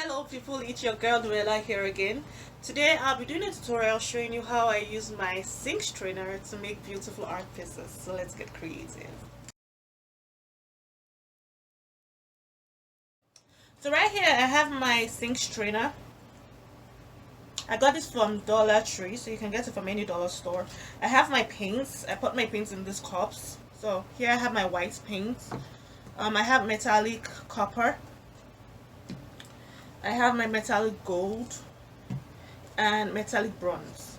Hello people, it's your girl Noella here again. Today I'll be doing a tutorial showing you how I use my sink strainer to make beautiful art pieces. So let's get creative. So right here I have my sink strainer. I got this from Dollar Tree, so you can get it from any dollar store. I have my paints. I put my paints in these cups. So here I have my white paint. I have metallic copper. I have my metallic gold and metallic bronze.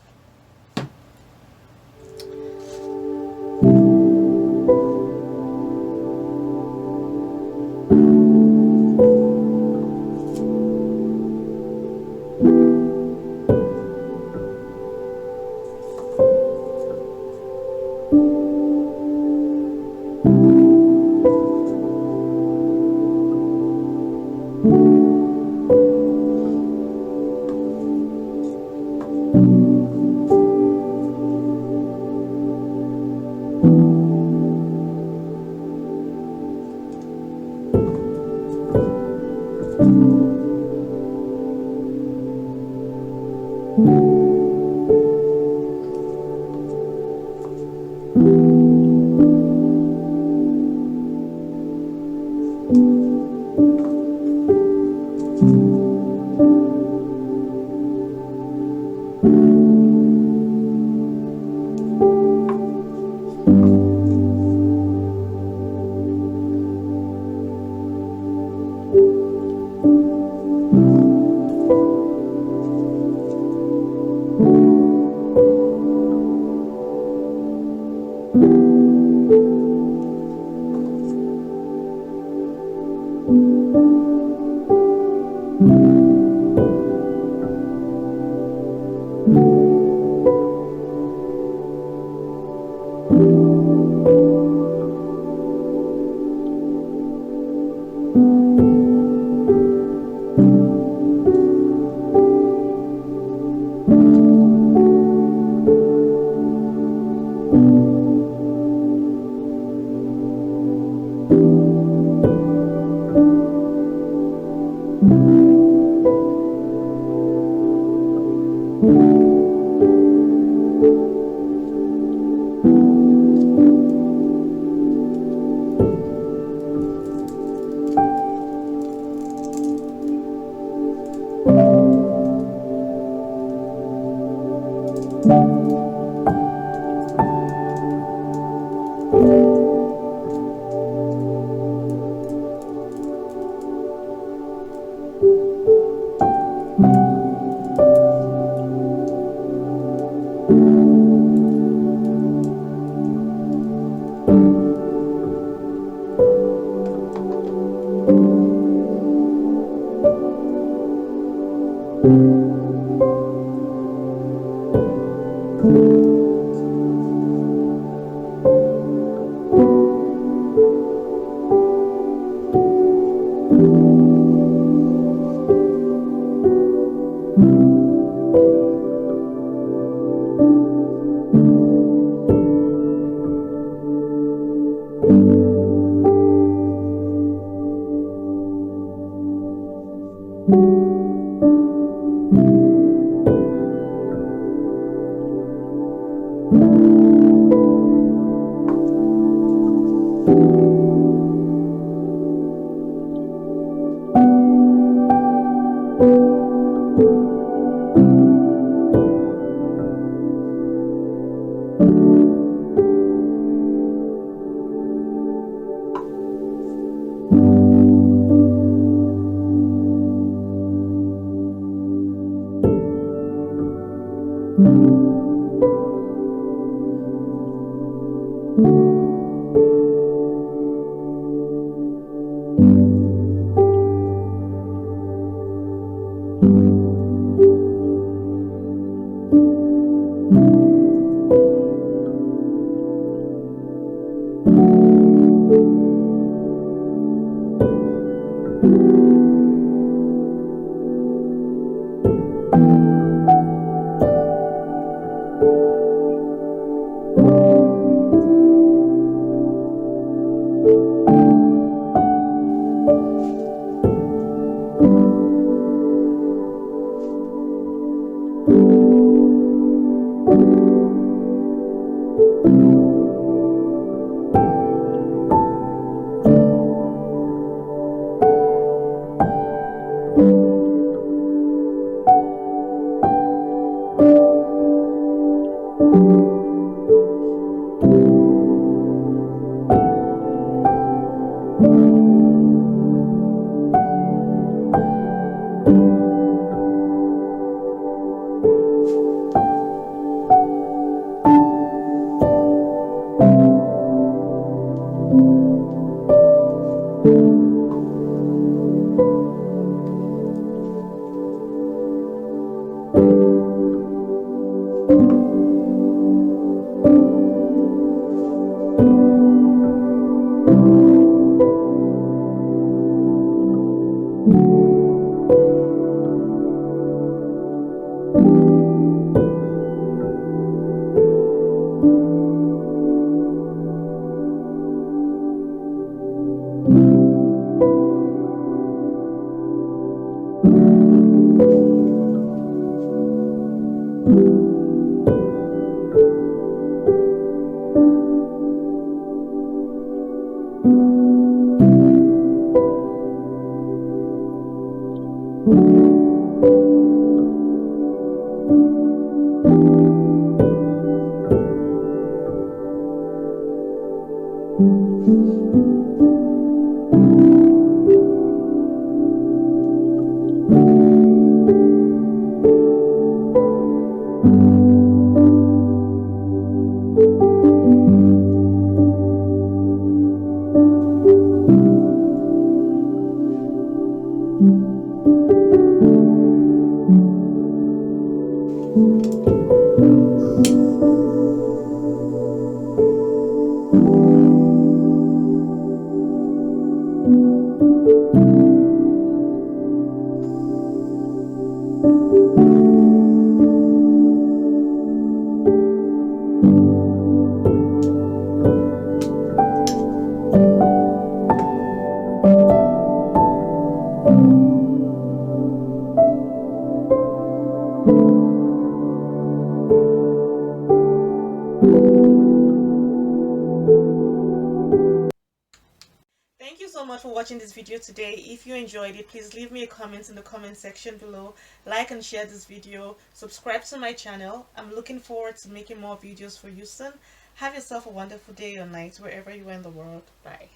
Thank you so much for watching this video today. If you enjoyed it, please leave me a comment in the comment section below. Like and share this video. Subscribe to my channel. I'm looking forward to making more videos for you soon. Have yourself a wonderful day or night wherever you are in the world. Bye.